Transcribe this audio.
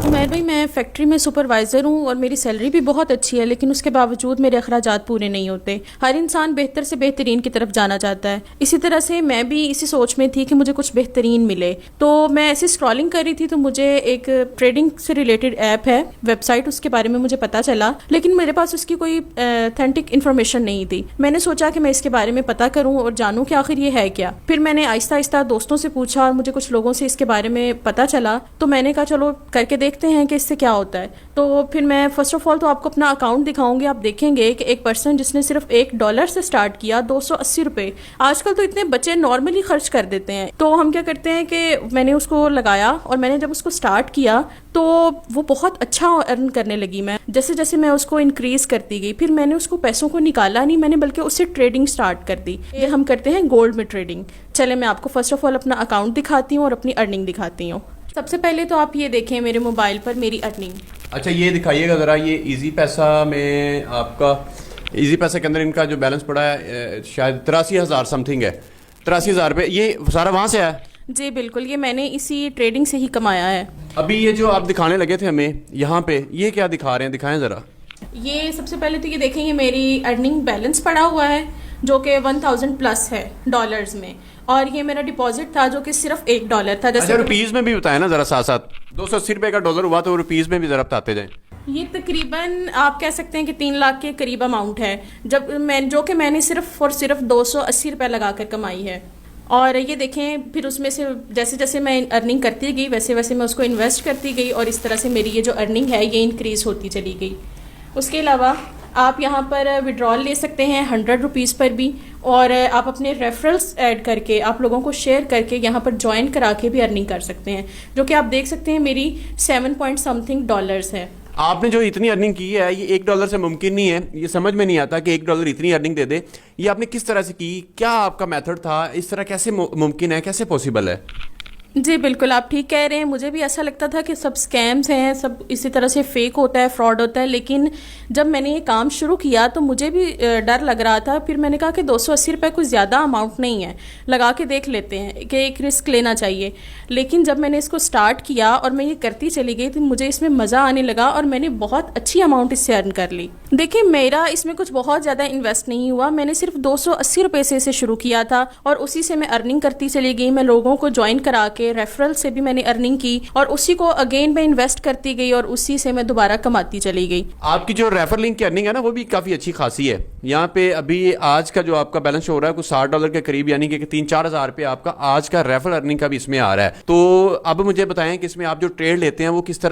उमैर भाई, मैं फैक्ट्री में सुपरवाइज़र हूँ और मेरी सैलरी भी बहुत अच्छी है, लेकिन उसके बावजूद मेरे अखराजात पूरे नहीं होते। हर इंसान बेहतर से बेहतरीन की तरफ जाना चाहता है। इसी तरह से मैं भी इसी सोच में थी कि मुझे कुछ बेहतरीन मिले। तो मैं ऐसे स्क्रॉलिंग कर रही थी तो मुझे एक ट्रेडिंग से रिलेटेड ऐप है, वेबसाइट, उसके बारे में मुझे पता चला, लेकिन मेरे पास उसकी कोई ऑथेंटिक इन्फॉर्मेशन नहीं थी। मैंने सोचा कि मैं इसके बारे में पता करूँ और जानूँ कि आखिर ये है क्या। फिर मैंने आहिस्ता आहिस्ता दोस्तों से पूछा और मुझे कुछ लोगों से इसके बारे में पता चला, तो मैंने कहा चलो करके देखते हैं कि इससे क्या होता है। तो फिर मैं फर्स्ट ऑफ ऑल तो आपको अपना अकाउंट दिखाऊंगी। आप देखेंगे कि एक पर्सन जिसने सिर्फ $1 से स्टार्ट किया, 280 रुपये, आजकल तो इतने बच्चे नॉर्मली खर्च कर देते हैं। तो हम क्या करते हैं कि मैंने उसको लगाया और मैंने जब उसको स्टार्ट किया तो वो बहुत अच्छा अर्न करने लगी। मैं जैसे जैसे मैं उसको इंक्रीज करती गई, फिर मैंने उसको पैसों को निकाला नहीं, मैंने बल्कि उससे ट्रेडिंग स्टार्ट कर दी। ये हम करते हैं गोल्ड में ट्रेडिंग। चले मैं आपको फर्स्ट ऑफ ऑल अपना अकाउंट दिखाती हूँ और अपनी अर्निंग दिखाती हूँ। सबसे पहले तो आप ये देखें मेरे मोबाइल पर मेरी अर्निंग। अच्छा, ये दिखाइएगा ज़रा, ये इजी पैसा में आपका, इजी पैसा के अंदर इनका जो बैलेंस पड़ा है शायद 83,000 समथिंग है। 83,000 रुपये ये सारा वहाँ से आया? जी बिल्कुल, ये मैंने इसी ट्रेडिंग से ही कमाया है। अभी ये जो आप दिखाने लगे थे हमें यहाँ पे, ये क्या दिखा रहे हैं, दिखाएं ज़रा। ये सबसे पहले तो ये देखेंगे मेरी अर्निंग बैलेंस पड़ा हुआ है जो कि 1000 प्लस है डॉलर्स में, और ये मेरा डिपॉजिट था जो कि सिर्फ $1 था। अच्छा, रुपीज़ में भी बताएं ना ज़रा साथ साथ। 280 रुपये का डॉलर हुआ तो रुपीज़ में भी ज़रा बताते जाएं। ये तकरीबन आप कह सकते हैं कि 3 लाख के करीब अमाउंट है, जब मैं जो कि मैंने सिर्फ और सिर्फ 280 रुपये लगा कर कमाई है। और ये देखें फिर उसमें से जैसे जैसे मैं अर्निंग करती गई वैसे वैसे मैं उसको इन्वेस्ट करती गई, और इस तरह से मेरी ये जो अर्निंग है ये इंक्रीज़ होती चली गई। उसके अलावा आप यहाँ पर विड्रॉल ले सकते हैं 100 रुपीज़ पर भी, और आप अपने रेफरल्स ऐड करके, आप लोगों को शेयर करके यहाँ पर ज्वाइन करा के भी अर्निंग कर सकते हैं, जो कि आप देख सकते हैं मेरी 7 पॉइंट समथिंग डॉलर्स है। आपने जो इतनी अर्निंग की है ये $1 से मुमकिन नहीं है। ये समझ में नहीं आता कि $1 इतनी अर्निंग दे दे। ये आपने किस तरह से की, क्या आपका मेथड था, इस तरह कैसे मुमकिन है, कैसे पॉसिबल है? जी बिल्कुल, आप ठीक कह रहे हैं। मुझे भी ऐसा लगता था कि सब स्कैम्स हैं, सब इसी तरह से फेक होता है, फ्रॉड होता है, लेकिन जब मैंने ये काम शुरू किया तो मुझे भी डर लग रहा था। फिर मैंने कहा कि 280 रुपये कुछ ज़्यादा अमाउंट नहीं है, लगा के देख लेते हैं कि एक रिस्क लेना चाहिए। लेकिन जब मैंने इसको स्टार्ट किया और मैं ये करती चली गई तो मुझे इसमें मज़ा आने लगा और मैंने बहुत अच्छी अमाउंट इससे अर्न कर ली। देखिए, मेरा इसमें कुछ बहुत ज़्यादा इन्वेस्ट नहीं हुआ, मैंने सिर्फ 280 रुपये से इसे शुरू किया था और उसी से मैं अर्निंग करती चली गई। मैं लोगों को ज्वाइन करा के रेफरल से भी मैंने अर्निंग की और उसी को अगेन मैं इन्वेस्ट करती गई और उसी से मैं दोबारा कमाती चली गई। आपकी जो रेफर लिंक की अर्निंग है ना वो भी काफ़ी अच्छी खासी है। यहाँ पे अभी आज का जो आपका बैलेंस हो रहा है कुछ $60 के करीब, यानी कि 3-4 हज़ार रुपये आपका आज का रेफर अर्निंग का भी इसमें आ रहा है। तो अब मुझे बताएं कि इसमें आप जो ट्रेड लेते हैं वो किस तरह